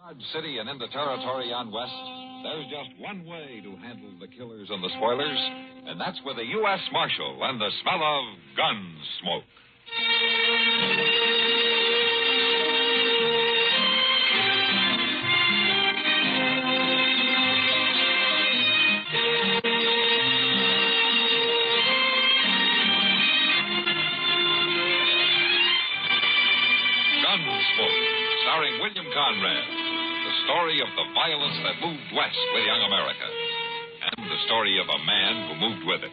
Dodge City and into territory on west, there's just one way to handle the killers and the spoilers, and that's with a U.S. Marshal and the smell of Gunsmoke. Gunsmoke, starring William Conrad. The story of the violence that moved west with young America. And the story of a man who moved with it.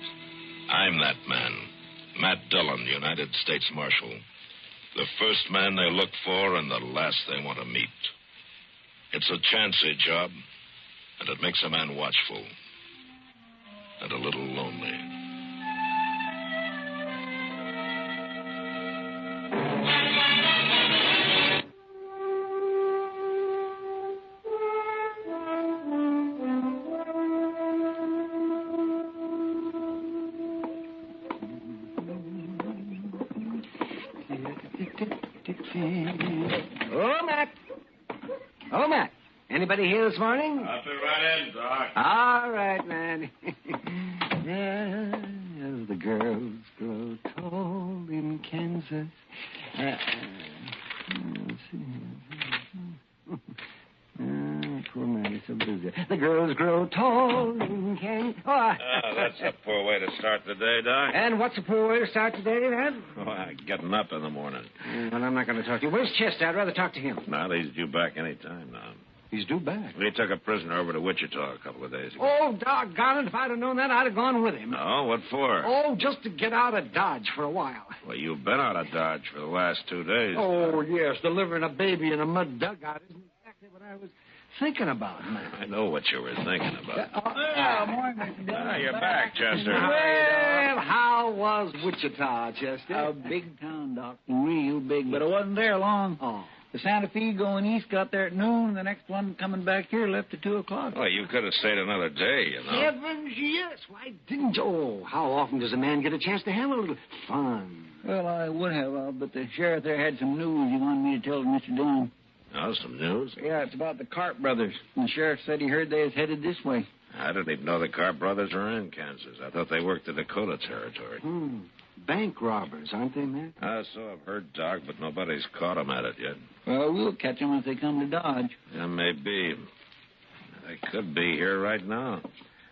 I'm that man. Matt Dillon, United States Marshal. The first man they look for and the last they want to meet. It's a chancy job, and it makes a man watchful. And a little lonely. Oh, Matt. Anybody here this morning? I'll be right in, Doc. All right, man. As the girls grow tall in Kansas. Let's see. Poor man, he's so busy. The girls grow tall in Kansas. That's a poor way to start the day, Doc. And what's a poor way to start the day, man? Getting up in the morning. Well, I'm not going to talk to you. Where's Chester? I'd rather talk to him. No, he's due back any time now. He's due back. We took a prisoner over to Wichita a couple of days ago. Oh, doggone it. If I'd have known that, I'd have gone with him. No, what for? Oh, just to get out of Dodge for a while. Well, you've been out of Dodge for the last 2 days. Oh, yes. Delivering a baby in a mud dugout isn't exactly what I was thinking about, man. I know what you were thinking about. Morning, Mr. Dillon. You're back, Chester. Well, how was Wichita, Chester? A big town, Doc. Real big, but I wasn't there long. Oh. The Santa Fe going east got there at noon. The next one coming back here left at 2 o'clock. Well, you could have stayed another day, you know. Heavens, yes. Why didn't you? Oh, how often does a man get a chance to have a little fun? Well, I would have, but the sheriff there had some news he wanted me to tell to Mr. Dillon. Oh, some news? Yeah, it's about the Carp brothers. And the sheriff said he heard they was headed this way. I didn't even know the Carp brothers were in Kansas. I thought they worked the Dakota territory. Bank robbers, aren't they, man? So I've heard, Doc, but nobody's caught them at it yet. Well, we'll catch them if they come to Dodge. Yeah, maybe. They could be here right now.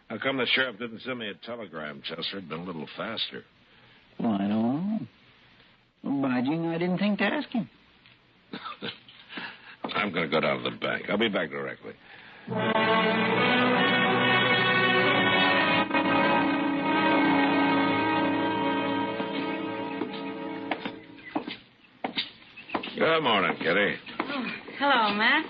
How come the sheriff didn't send me a telegram, Chester? It'd been a little faster. Well, I don't know. Well, by Jing, I didn't think to ask him. I'm going to go down to the bank. I'll be back directly. Good morning, Kitty. Oh, hello, Matt.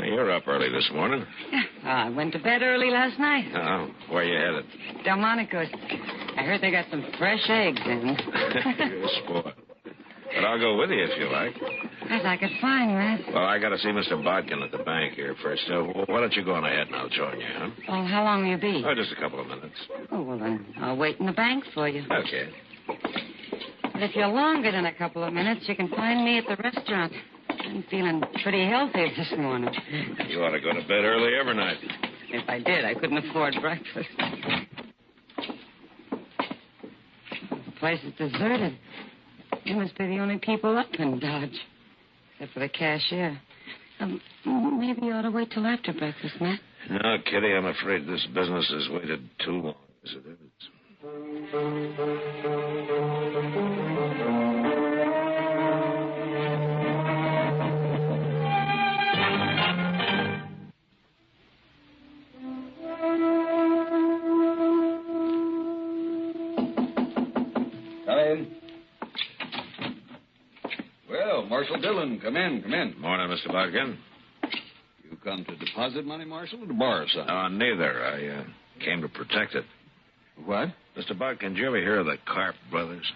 You're up early this morning. Yeah, I went to bed early last night. Oh, where you headed? Delmonico's. I heard they got some fresh eggs in. You're a sport. But I'll go with you if you like. I'd like it fine, Matt. Well, I got to see Mr. Bodkin at the bank here first. Why don't you go on ahead and I'll join you, huh? Well, how long will you be? Oh, just a couple of minutes. Oh, well, then I'll wait in the bank for you. Okay. But if you're longer than a couple of minutes, you can find me at the restaurant. I'm feeling pretty healthy this morning. You ought to go to bed early every night. If I did, I couldn't afford breakfast. The place is deserted. You must be the only people up in Dodge, except for the cashier. Maybe you ought to wait till after breakfast, Matt. No, Kitty, I'm afraid this business has waited too long as it is. Come in. Well, Marshal Dillon, come in. Morning, Mr. Bodkin. You come to deposit money, Marshal, or to borrow some? Neither. I came to protect it. What? Mr. Bodkin, did you ever hear of the Carp brothers?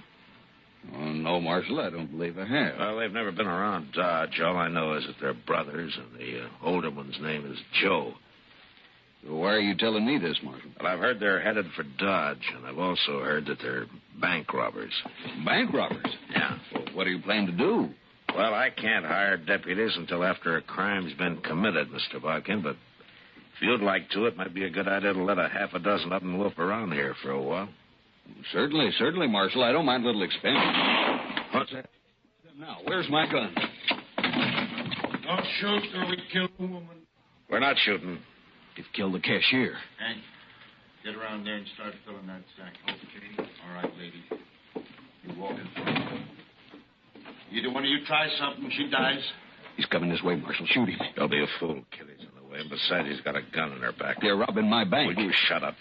Oh, no, Marshal, I don't believe I have. Well, they've never been around Dodge. All I know is that they're brothers, and the older one's name is Joe. Why are you telling me this, Marshal? Well, I've heard they're headed for Dodge, and I've also heard that they're bank robbers. Bank robbers? Yeah. Well, what do you plan to do? Well, I can't hire deputies until after a crime's been committed, Mr. Bodkin, but if you'd like to, it might be a good idea to let a half a dozen of them loaf around here for a while. Certainly, Marshal. I don't mind a little expense. What's that? Now, where's my gun? Don't shoot or we kill the woman. We're not shooting. You've killed the cashier. Hank, get around there and start filling that sack. Okay. All right, lady. You walk in front. Either one of you tries something, she dies. He's coming this way, Marshal. Shoot him. Don't be a fool, Kitty's in the way. And besides, he's got a gun in her back. They're robbing my bank. Will you shut up?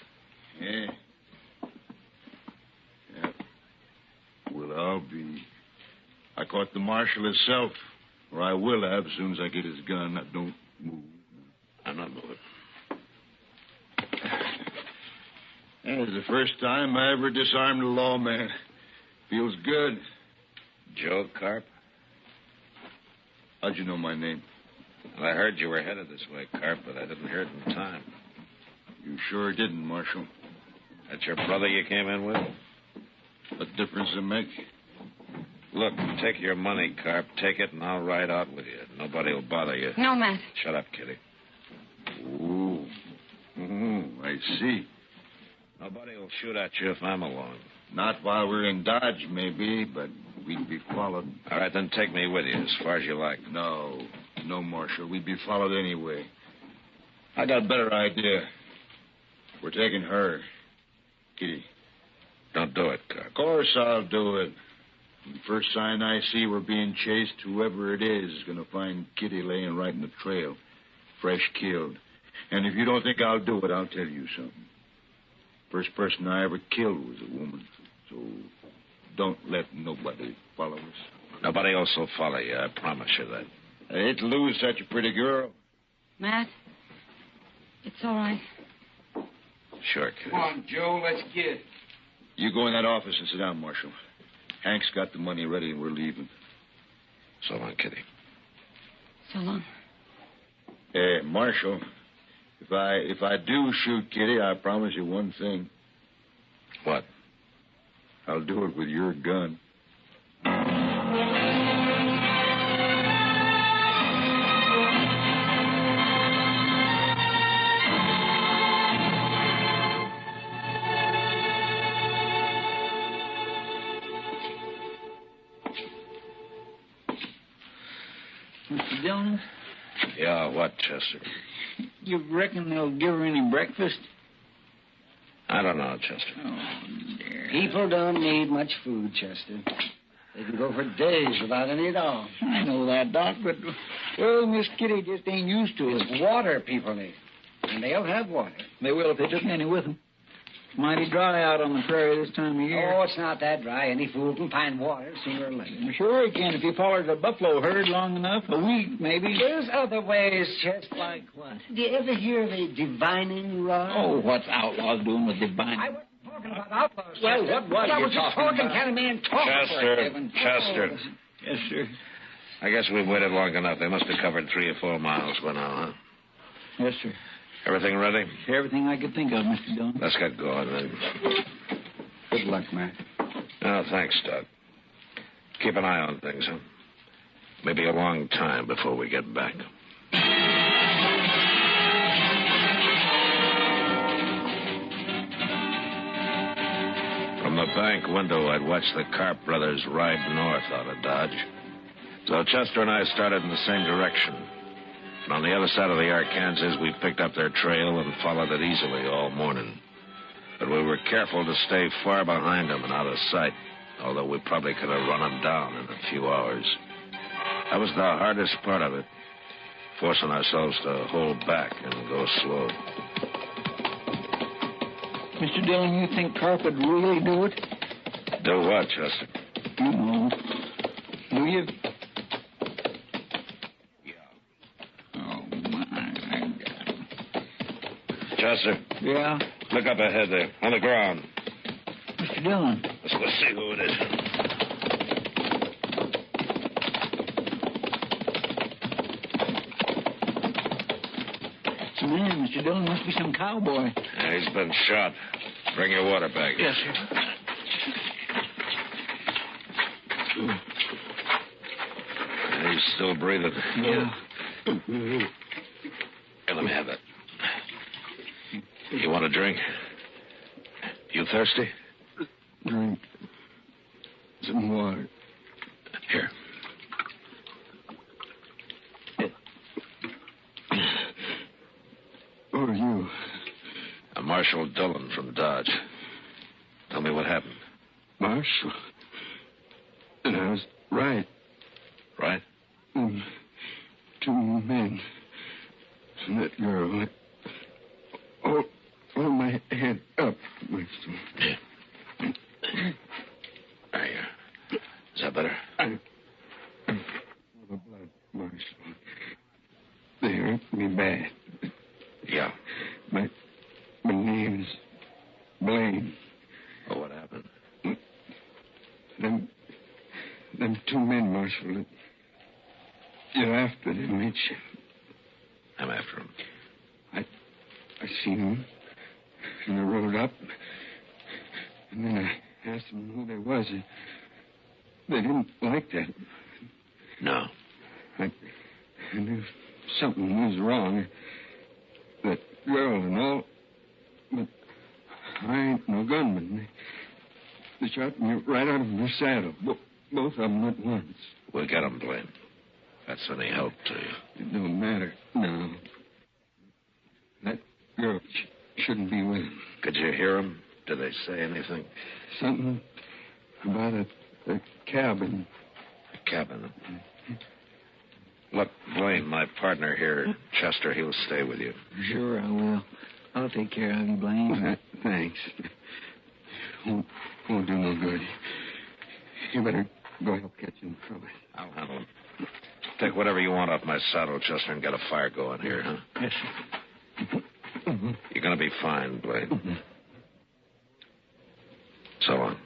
Yeah. Well, I'll be. I caught the marshal himself, or I will have as soon as I get his gun. Now, don't move. I'm not moving. That was the first time I ever disarmed a lawman. Feels good. Joe Carp? How'd you know my name? Well, I heard you were headed this way, Carp, but I didn't hear it in time. You sure didn't, Marshal. That's your brother you came in with? What difference does it make? Look, take your money, Carp. Take it, and I'll ride out with you. Nobody will bother you. No, Matt. Shut up, Kitty. Ooh. I see. Nobody will shoot at you if I'm along. Not while we're in Dodge, maybe, but we'd be followed. All right, then take me with you as far as you like. No, Marshal. We'd be followed anyway. I got a better idea. We're taking her. Kitty. Don't do it, Carp. Of course I'll do it. The first sign I see we're being chased, whoever it is going to find Kitty laying right in the trail, fresh killed. And if you don't think I'll do it, I'll tell you something. First person I ever killed was a woman. So don't let nobody follow us. Nobody else will follow you, I promise you that. I hate to lose such a pretty girl. Matt, it's all right. Sure, Kitty. Come on, Joe, let's get it. You go in that office and sit down, Marshal. Hank's got the money ready and we're leaving. So long, Kitty. So long. Hey, Marshal, if I do shoot Kitty, I promise you one thing. What? I'll do it with your gun. Mr. Dillon, Yeah, what, Chester? you reckon they'll give her any breakfast? I don't know, Chester. Oh, dear. People don't need much food, Chester. They can go for days without any at all. I know that, Doc, but, well, Miss Kitty just ain't used to it. It's water people need. And they'll have water. They will if they took any with them. Mighty dry out on the prairie this time of year. Oh, it's not that dry. Any fool can find water sooner or later. Sure he can if he followed a buffalo herd long enough. A week, maybe. There's other ways, Chester. Like what? Do you ever hear the divining rod? Oh, what's outlaws doing with divining? I wasn't talking about outlaws. Well, Chester. what was I you was just talking talking about? kind of man talking. Chester. Yes, sir. I guess we've waited long enough. They must have covered 3 or 4 miles by now, huh? Yes, sir. Everything ready? Everything I could think of, Mr. Dillon. Let's get going, then. Good luck, Matt. Oh, thanks, Doc. Keep an eye on things, huh? Maybe a long time before we get back. From the bank window, I'd watched the Carp brothers ride north out of Dodge. So Chester and I started in the same direction. And on the other side of the Arkansas, we picked up their trail and followed it easily all morning. But we were careful to stay far behind them and out of sight, although we probably could have run them down in a few hours. That was the hardest part of it, forcing ourselves to hold back and go slow. Mr. Dillon, you think Carp would really do it? Do what, Chester? You know. Do you? Oh, my God. Chester, Yeah? look up ahead there, on the ground. Mr. Dillon. Let's go see who it is. It's a man, Mr. Dillon. Must be some cowboy. Yeah, he's been shot. Bring your water bag. Yes, sir. Still breathing? Yeah. Here, let me have that. You want a drink? You thirsty? Drink. Some water. Here. Who are you? I'm Marshal Dillon from Dodge. Tell me what happened. Marshal? And I was right. Right? Two men. And that girl. Hold my head up, Marshal. Yeah. There you are. Is that better? I'm full of blood, Marshal. They hurt me bad. Yeah. My name's Blaine. Well, what happened? Them two men, Marshal. You're after them, ain't you? I'm after him. I seen them. And I rode up. And then I asked them who they was. They didn't like that. No. I knew something was wrong. That girl and all. But I ain't no gunman. They shot me right out of my saddle. Both of them at once. We'll get him, Blaine. That's any help to you. It don't matter. No. That girl shouldn't be with him. Could you hear him? Did they say anything? Something about a cabin. A cabin. Look, Blaine, my partner here, Chester, he'll stay with you. Sure, I will. I'll take care of you, Blaine. Thanks. Won't do no good. You better go help catch him trouble. I'll handle him. Take whatever you want off my saddle, Chester, and get a fire going here, huh? Yes, sir. You're going to be fine, Blaine. So long.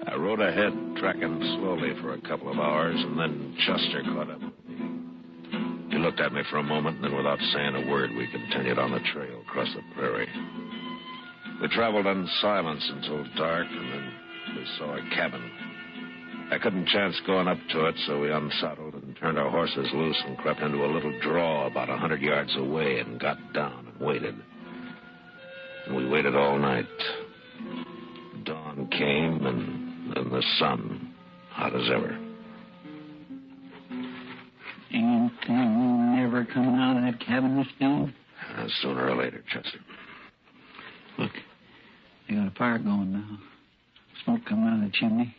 I rode ahead, tracking slowly for a couple of hours, and then Chester caught up with me. He looked at me for a moment, and then without saying a word, we continued on the trail across the prairie. We traveled in silence until dark, and then we saw a cabin. I couldn't chance going up to it, so we unsaddled and turned our horses loose and crept into a little draw about 100 yards away and got down and waited. And we waited all night. Dawn came, and then the sun, hot as ever. Anything never coming out of that cabin, Miss Dillon? Sooner or later, Chester. Look, they got a fire going now. Smoke coming out of the chimney.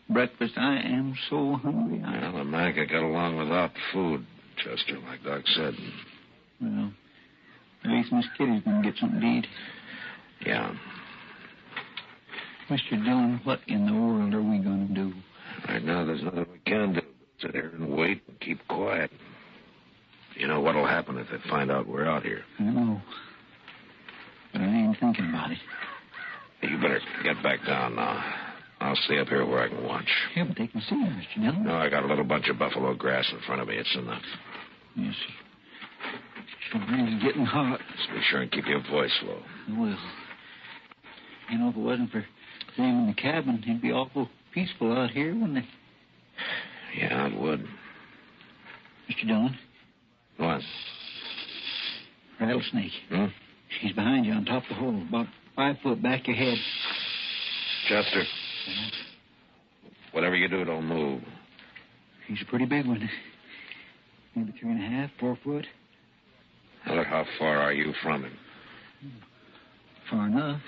Breakfast, I am so hungry. Well, a man could get along without food, Chester, like Doc said. Well, at least Miss Kitty's going to get something to eat. Yeah. Mr. Dillon, what in the world are we going to do? Right now, there's nothing we can do but sit here and wait and keep quiet. You know what'll happen if they find out we're out here. I know. But I ain't thinking about it. You better get back down now. I'll stay up here where I can watch. Yeah, but they can see you, Mr. Dillon. No, I got a little bunch of buffalo grass in front of me. It's enough. Yes, sure. It's getting hot. Just be sure and keep your voice low. I will. You know, if it wasn't for them in the cabin, it'd be awful peaceful out here, wouldn't it? Yeah, it would. Mr. Dillon? What? Rattlesnake. Hmm? He's behind you on top of the hole, about 5 foot back your head. Chester. Whatever you do, don't move. He's a pretty big one. Maybe 3.5, 4 foot. Now, look, how far are you from him? Far enough.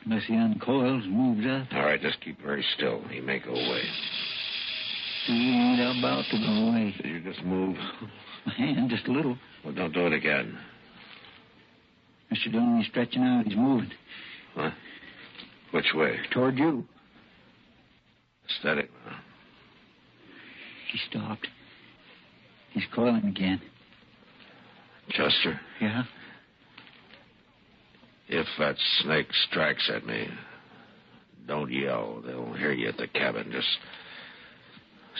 Unless he uncoils and moves up. All right, just keep very still. He may go away. He ain't about to go away. Did you just move? My hand, just a little. Well, don't do it again. Mr. Dillon, he's stretching out. He's moving. What? Which way? Toward you. Steady now. He stopped. He's coiling again. Chester, Yeah? if that snake strikes at me, don't yell. They'll hear you at the cabin. Just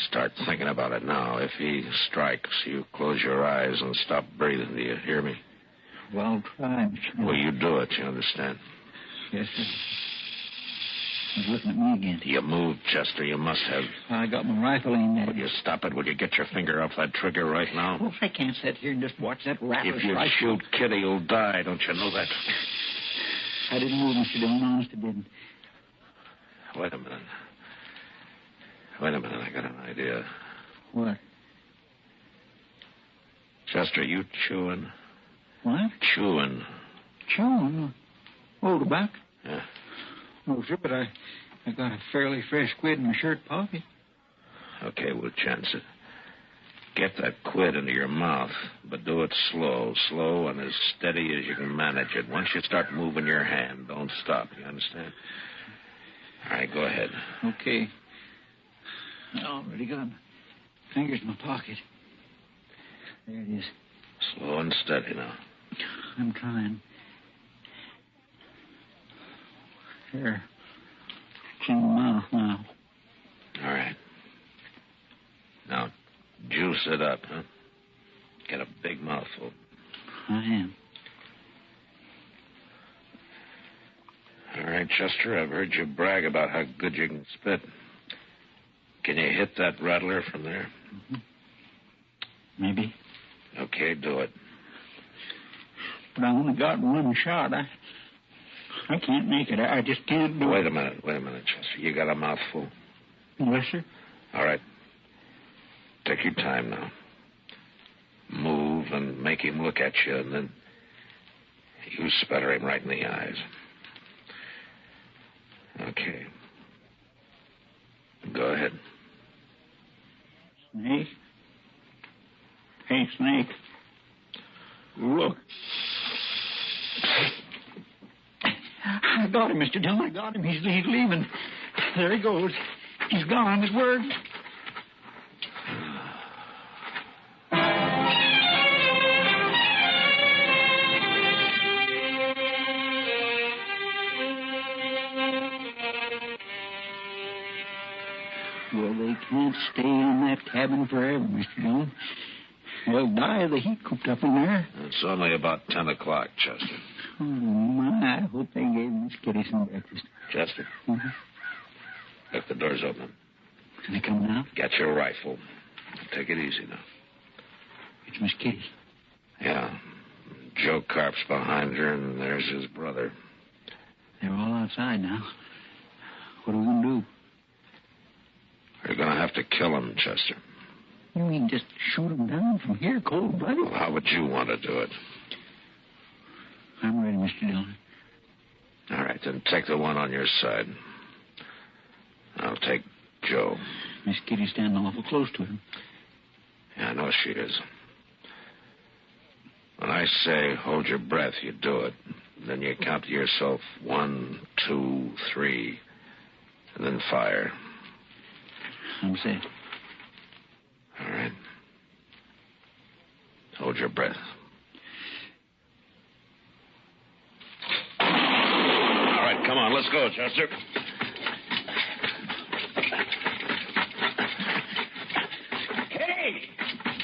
Start thinking about it now. If he strikes, you close your eyes and stop breathing. Do you hear me? Well tried, Mr. Dillon. Well, you do it, you understand? Yes, sir. He's looking at me again. You moved, Chester. You must have. I got my rifle aimed at Will him. you stop it? Will you get your finger off that trigger right now? Well, I can't sit here and just watch that rattler If you strike. shoot Kitty, you'll die. Don't you know that? I didn't move, Mr. Dillon. Honest, I didn't. Wait a minute. I got an idea. What? Chester, you chewing? What? Chewing. Chewing? Oh, tobacco? Yeah. Oh, sure, but I got a fairly fresh quid in my shirt pocket. Okay, we'll chance it. Get that quid into your mouth, but do it slow, and as steady as you can manage it. Once you start moving your hand, don't stop. You understand? All right, go ahead. Okay. I already got my fingers in my pocket. There it is. Slow and steady now. I'm trying. Here. It's in my mouth now. All right. Now, juice it up, huh? Get a big mouthful. I am. All right, Chester, I've heard you brag about how good you can spit. Can you hit that rattler from there? Mm-hmm. Maybe. Okay, do it. But I only got one shot. I can't make it. I just can't do Wait it. a minute, Chester. You got a mouthful? Yes, sir. All right. Take your time now. Move and make him look at you, and then you sputter him right in the eyes. Okay. Go ahead. Snake? Hey, Snake. Look. I got him, Mr. Dillon. I got him. He's leaving. There he goes. He's gone. His word. Well, they can't stay in that cabin forever, Mr. Dillon. They'll die of the heat cooped up in there. It's only about 10 o'clock, Chester. Oh, my. I hope they gave Miss Kitty some breakfast. Chester, Mm-hmm. look, the door's open. Can they come now? Get your rifle. Take it easy now. It's Miss Kitty. Yeah. Joe Carp's behind her, and there's his brother. They're all outside now. What are we going to do? You're going to have to kill him, Chester. You mean just shoot them down from here, cold-blooded? Well, how would you want to do it? I'm ready, Mr. Dillon. All right, then take the one on your side. I'll take Joe. Miss Kitty's standing awful close to him. Yeah, I know she is. When I say hold your breath, you do it. Then you count to yourself 1, 2, 3, and then fire. I'm set. All right. Hold your breath. All right, come on, let's go, Chester. Kitty!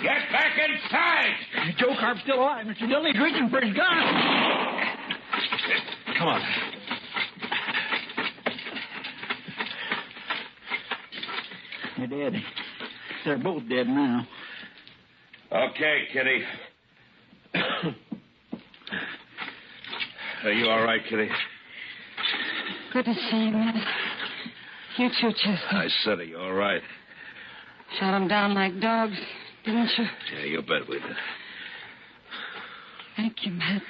Get back inside! Joe Carp's still alive, Mr. Dillon. He's reaching for his gun. Come on. They're dead. They're both dead now. Okay, Kitty. Are you all right, Kitty? Good to see you, Matt. You too, Chester. I said, are you all right? Shot them down like dogs, didn't you? Yeah, you bet we did. Thank you, Matt.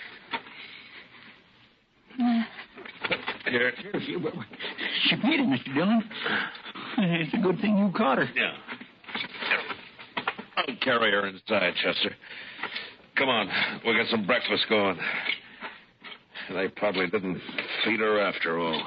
Matt. Here. She beat him, Mr. Dillon. It's a good thing you caught her. Yeah. I'll carry her inside, Chester. Come on. We'll get some breakfast going. They probably didn't feed her after all.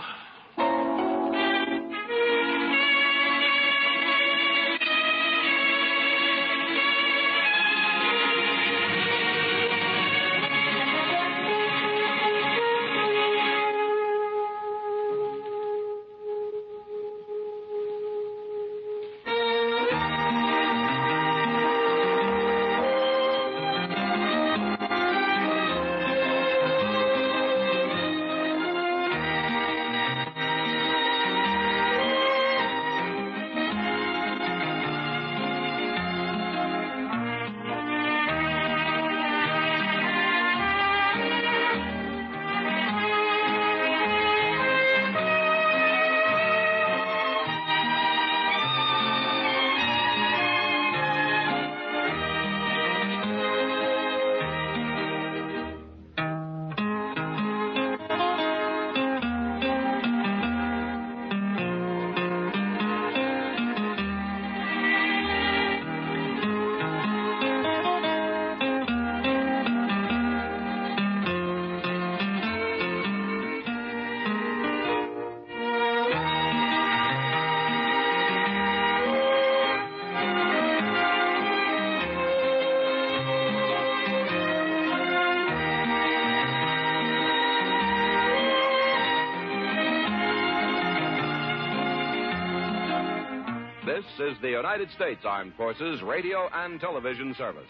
This is the United States Armed Forces Radio and Television Service.